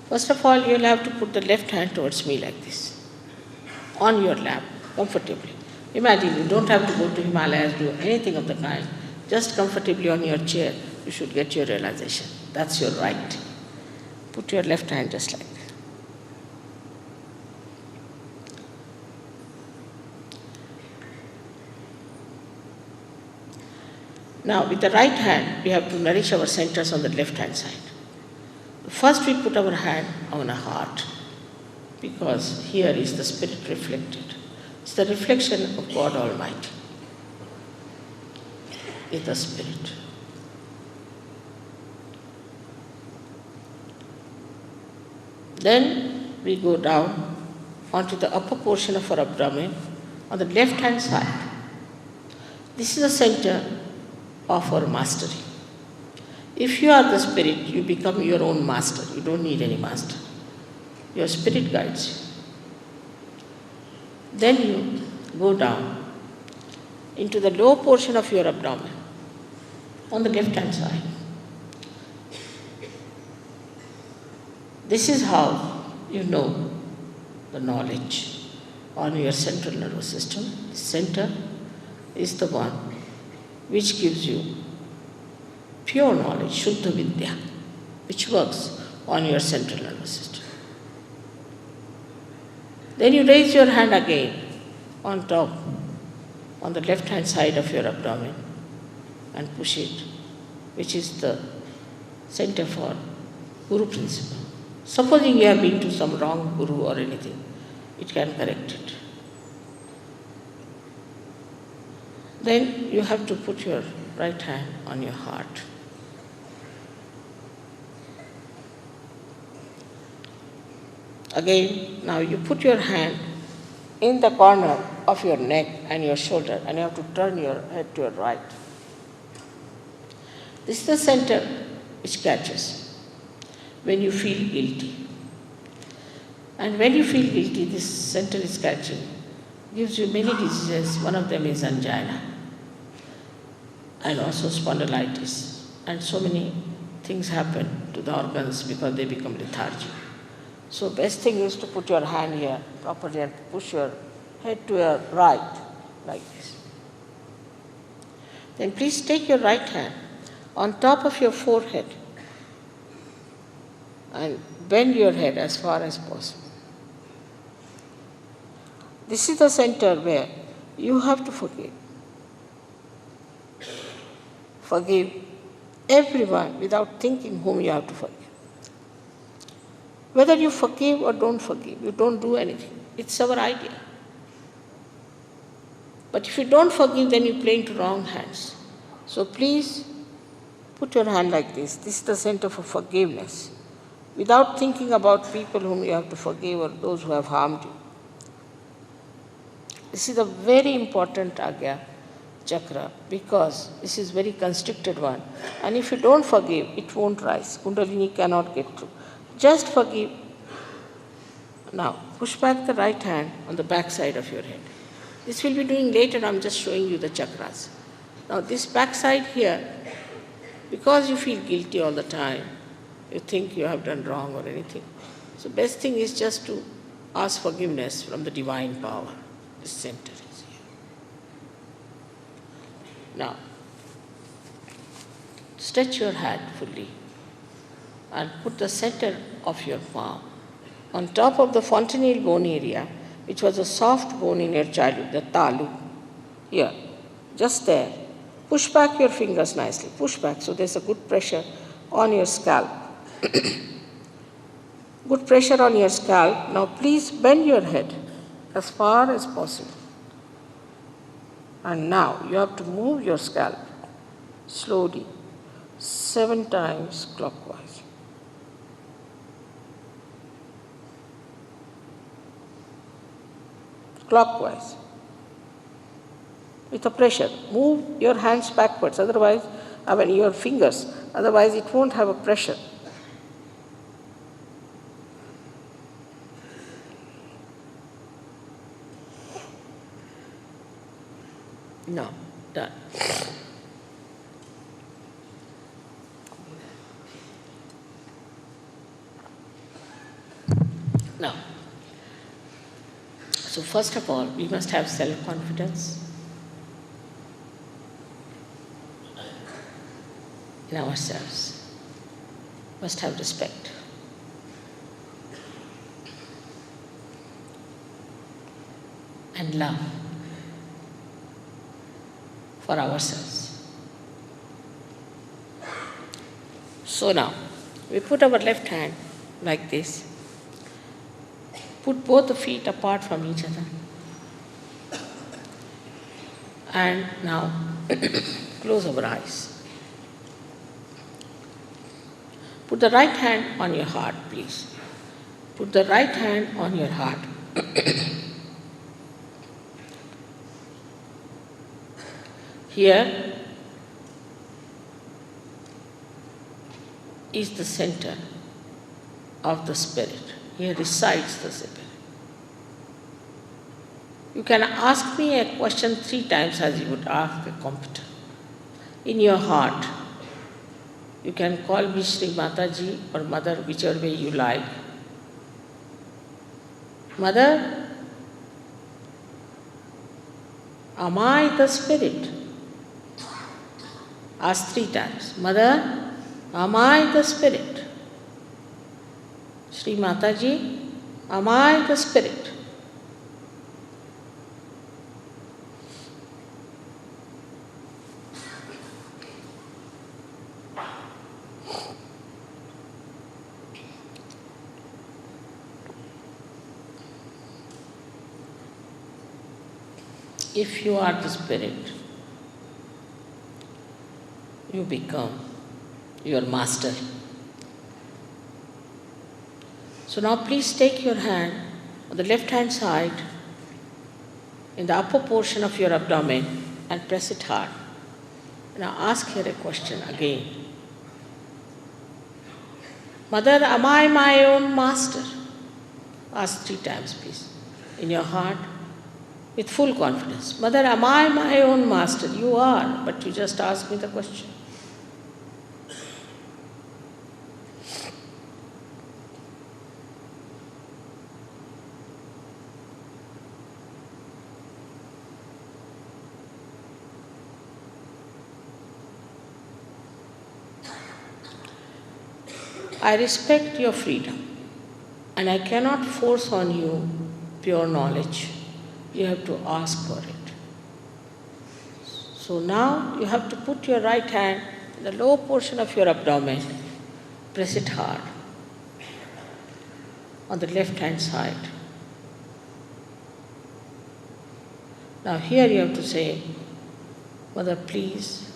First of all, you'll have to put the left hand towards me like this, on your lap, comfortably. Imagine you don't have to go to Himalayas, do anything of the kind. Just comfortably on your chair, you should get your realization. That's your right. Put your left hand just like that. Now, with the right hand, we have to nourish our centers on the left-hand side. First, we put our hand on our heart, because here is the spirit reflected. It's the reflection of God Almighty. Is the spirit. Then we go down onto the upper portion of our abdomen on the left-hand side. This is the center of our mastery. If you are the spirit, you become your own master. You don't need any master. Your spirit guides you. Then you go down into the lower portion of your abdomen on the left-hand side. This is how you know the knowledge on your central nervous system. The center is the one which gives you pure knowledge, Shuddha Vidya, which works on your central nervous system. Then you raise your hand again on top, on the left-hand side of your abdomen, and push it, which is the center for Guru principle. Supposing you have been to some wrong Guru or anything, it can correct it. Then you have to put your right hand on your heart. Again, now you put your hand in the corner of your neck and your shoulder, and you have to turn your head to your right. This is the center which catches when you feel guilty. And when you feel guilty, this center is catching, gives you many diseases. One of them is angina, and also spondylitis. And so many things happen to the organs because they become lethargic. So best thing is to put your hand here properly and push your head to your right, like this. Then please take your right hand on top of your forehead and bend your head as far as possible. This is the center where you have to forgive. Forgive everyone without thinking whom you have to forgive. Whether you forgive or don't forgive, you don't do anything. It's our idea. But if you don't forgive, then you play into wrong hands. So please put your hand like this. This is the center for forgiveness. Without thinking about people whom you have to forgive or those who have harmed you. This is a very important Agya chakra because this is very constricted one. And if you don't forgive, it won't rise. Kundalini cannot get through. Just forgive. Now, push back the right hand on the back side of your head. This we'll be doing later. I'm just showing you the chakras. Now, this back side here, because you feel guilty all the time, you think you have done wrong or anything. So, best thing is just to ask forgiveness from the divine power. The center is here. Now, stretch your hand fully and put the center of your palm on top of the fontanelle bone area, which was a soft bone in your childhood, the talu. Here, just there. Push back your fingers nicely. Push back so there's a good pressure on your scalp. Good pressure on your scalp. Now please bend your head as far as possible. And now you have to move your scalp slowly 7 times clockwise. Clockwise. With a pressure. Move your hands backwards, otherwise, your fingers, otherwise it won't have a pressure. No, done. Now, so first of all, we must have self-confidence in ourselves. Must have respect. And love for ourselves. So now, we put our left hand like this. Put both the feet apart from each other. And now, close our eyes. Put the right hand on your heart, please. Put the right hand on your heart. Here is the center of the spirit. Here resides the spirit. You can ask me a question 3 times as you would ask a computer. In your heart, you can call me Shri Mataji or Mother, whichever way you like. Mother, am I the spirit? Ask 3 times. Mother, am I the spirit? Shri Mataji, am I the spirit? If you are the spirit, you become your master. So now please take your hand on the left hand side in the upper portion of your abdomen and press it hard. Now ask here a question again. Mother, am I my own master? Ask 3 times, please, in your heart with full confidence. Mother, am I my own master? You are, but you just asked me the question. I respect your freedom, and I cannot force on you pure knowledge. You have to ask for it. So now you have to put your right hand in the lower portion of your abdomen, press it hard on the left hand side. Now here you have to say, Mother, please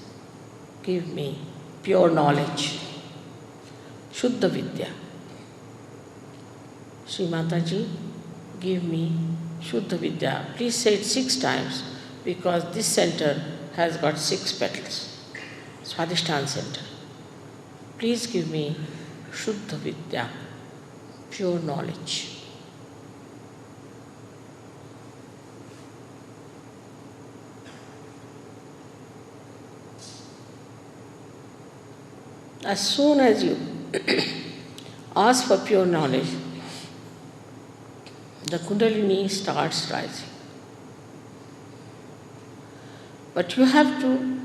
give me pure knowledge. Shuddha Vidya. Shri Mataji, give me Shuddha Vidya. Please say it 6 times because this center has got 6 petals. Swadhisthana center. Please give me Shuddha Vidya, pure knowledge. As soon as you ask for pure knowledge, the Kundalini starts rising. But you have to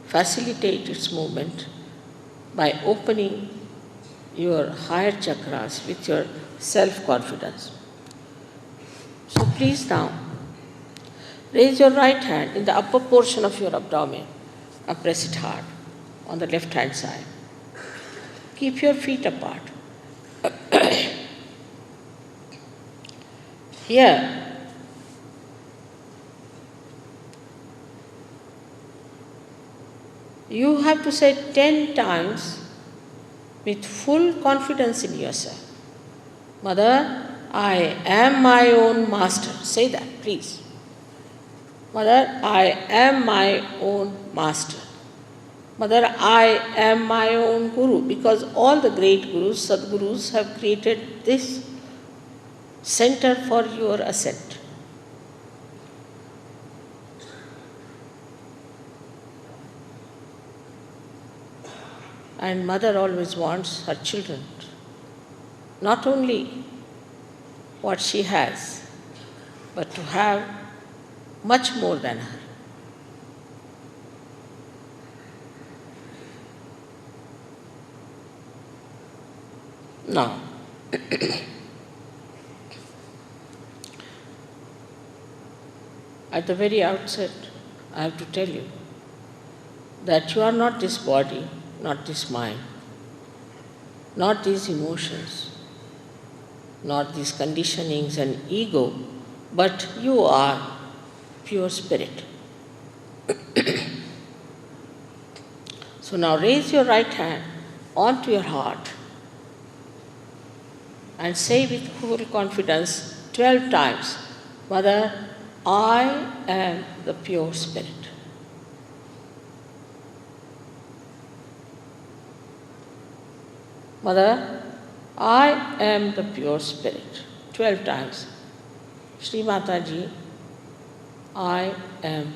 facilitate its movement by opening your higher chakras with your self-confidence. So please now, raise your right hand in the upper portion of your abdomen and press it hard on the left hand side. Keep your feet apart. Here, you have to say 10 times with full confidence in yourself. Mother, I am my own master. Say that, please. Mother, I am my own master. Mother, I am my own guru, because all the great gurus, Sadgurus, have created this center for your ascent. And mother always wants her children not only what she has, but to have much more than her. Now, at the very outset, I have to tell you that you are not this body, not this mind, not these emotions, not these conditionings and ego, but you are pure spirit. So now raise your right hand onto your heart and say with full confidence 12 times, Mother, I am the pure spirit. Mother, I am the pure spirit. 12 times. Shri Mataji, I am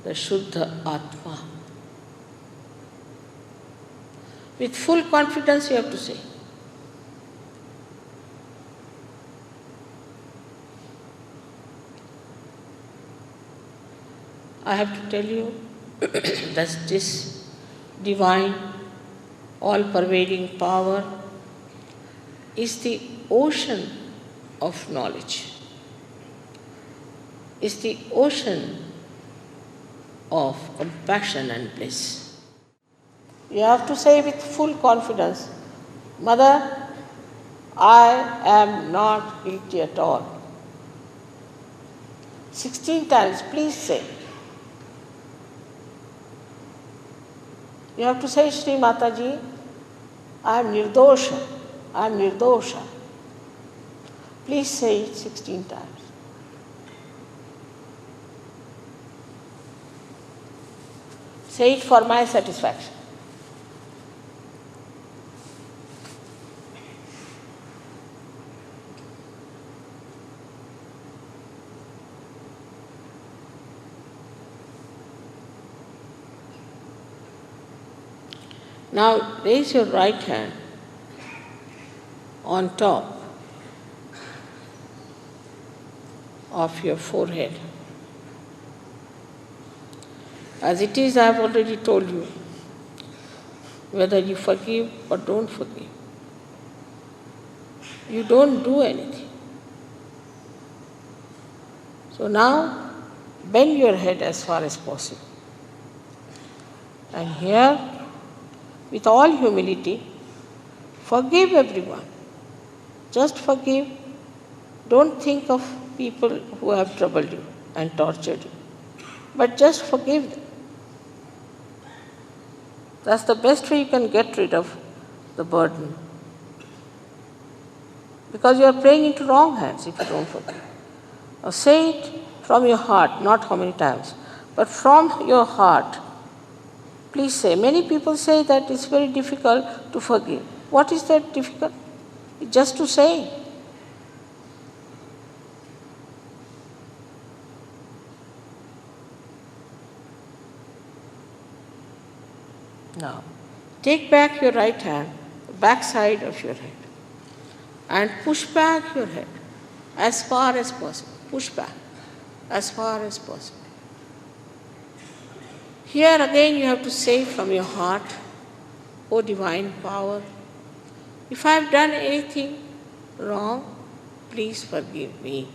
the Shuddha Atma. With full confidence you have to say. I have to tell you that this divine, all-pervading power is the ocean of knowledge, is the ocean of compassion and bliss. You have to say with full confidence, Mother, I am not guilty at all. 16 times, please say. You have to say, Shri Mataji, I am Nirdosha, I am Nirdosha. Please say it 16 times. Say it for my satisfaction. Now raise your right hand on top of your forehead. As it is, I have already told you, whether you forgive or don't forgive, you don't do anything. So now bend your head as far as possible. And here, with all humility, forgive everyone. Just forgive. Don't think of people who have troubled you and tortured you, but just forgive them. That's the best way you can get rid of the burden. Because you are praying into wrong hands if you don't forgive. Now say it from your heart, not how many times, but from your heart. Please say. Many people say that it's very difficult to forgive. What is that difficult? It's just to say. Now, take back your right hand, back side of your head, and push back your head as far as possible. Push back as far as possible. Here again you have to say from your heart, O divine power, if I have done anything wrong, please forgive me.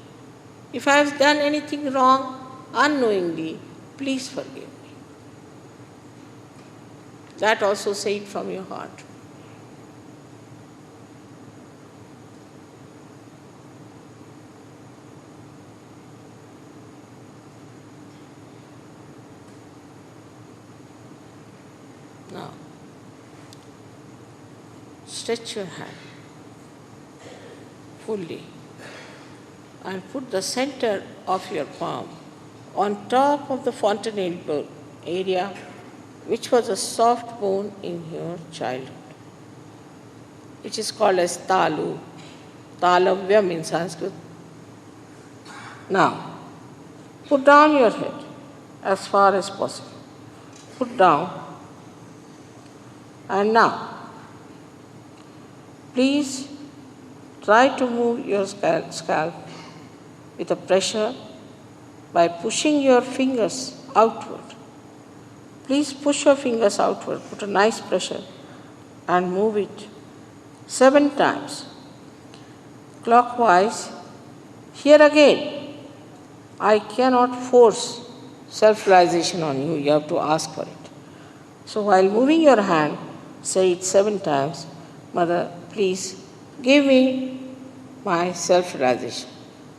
If I have done anything wrong unknowingly, please forgive me. That also say it from your heart. Now, stretch your hand fully and put the center of your palm on top of the fontanelle area, which was a soft bone in your childhood. It is called as talu, talavyam in Sanskrit. Now, put down your head as far as possible. Put down. And now, please try to move your scalp with a pressure by pushing your fingers outward. Please push your fingers outward, put a nice pressure and move it 7 times. Clockwise. Here again, I cannot force self-realization on you, you have to ask for it. So while moving your hand, say it 7 times, Mother, please give me my self-realization.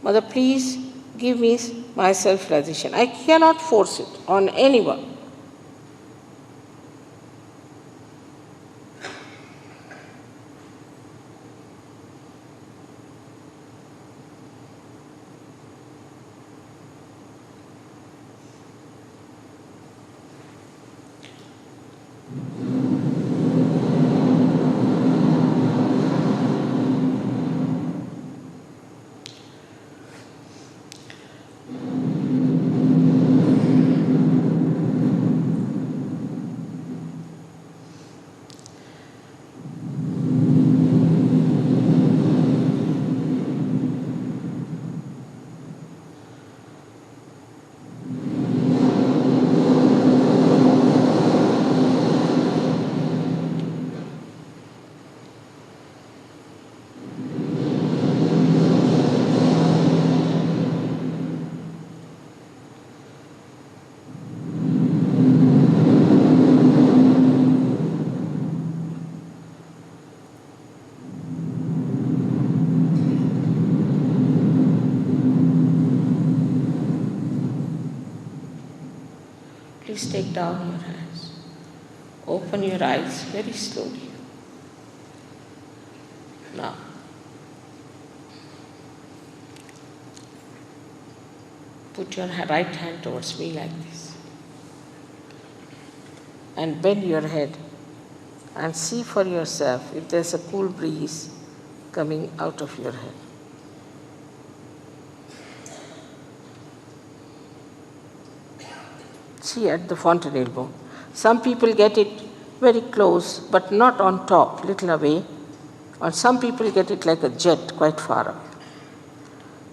Mother, please give me my self-realization. I cannot force it on anyone. Please take down your hands. Open your eyes very slowly. Now, put your right hand towards me like this. And bend your head and see for yourself if there's a cool breeze coming out of your head. See at the fontanel bone. Some people get it very close, but not on top, little away. Or some people get it like a jet, quite far away.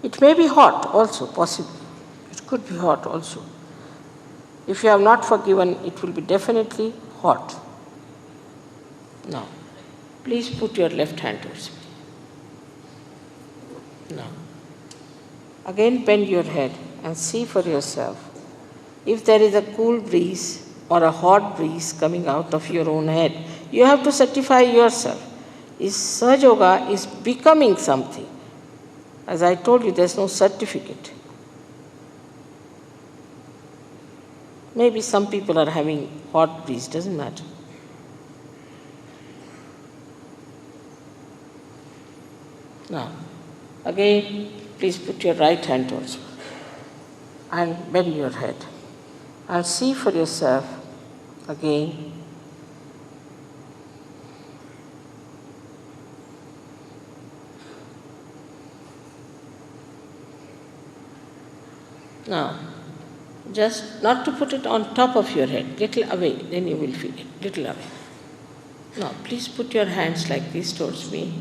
It may be hot also, possibly. It could be hot also. If you have not forgiven, it will be definitely hot. Now, please put your left hand towards me. Now, again bend your head and see for yourself if there is a cool breeze or a hot breeze coming out of your own head. You have to certify yourself. Is Sahaja Yoga is becoming something. As I told you, there's no certificate. Maybe some people are having hot breeze, doesn't matter. Now, again, please put your right hand towards me and bend your head and see for yourself again. Now, just not to put it on top of your head, little away, then you will feel it, little away. Now, please put your hands like this towards me.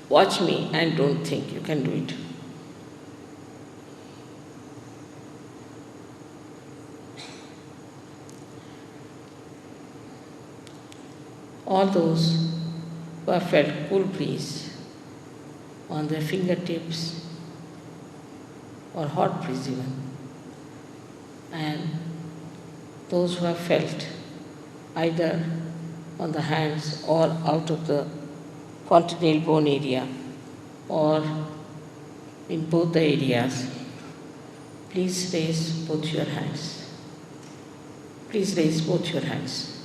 Watch me and don't think, you can do it. All those who have felt cool breeze on their fingertips or hot breeze even, and those who have felt either on the hands or out of the fontanel bone area or in both the areas, please raise both your hands. Please raise both your hands.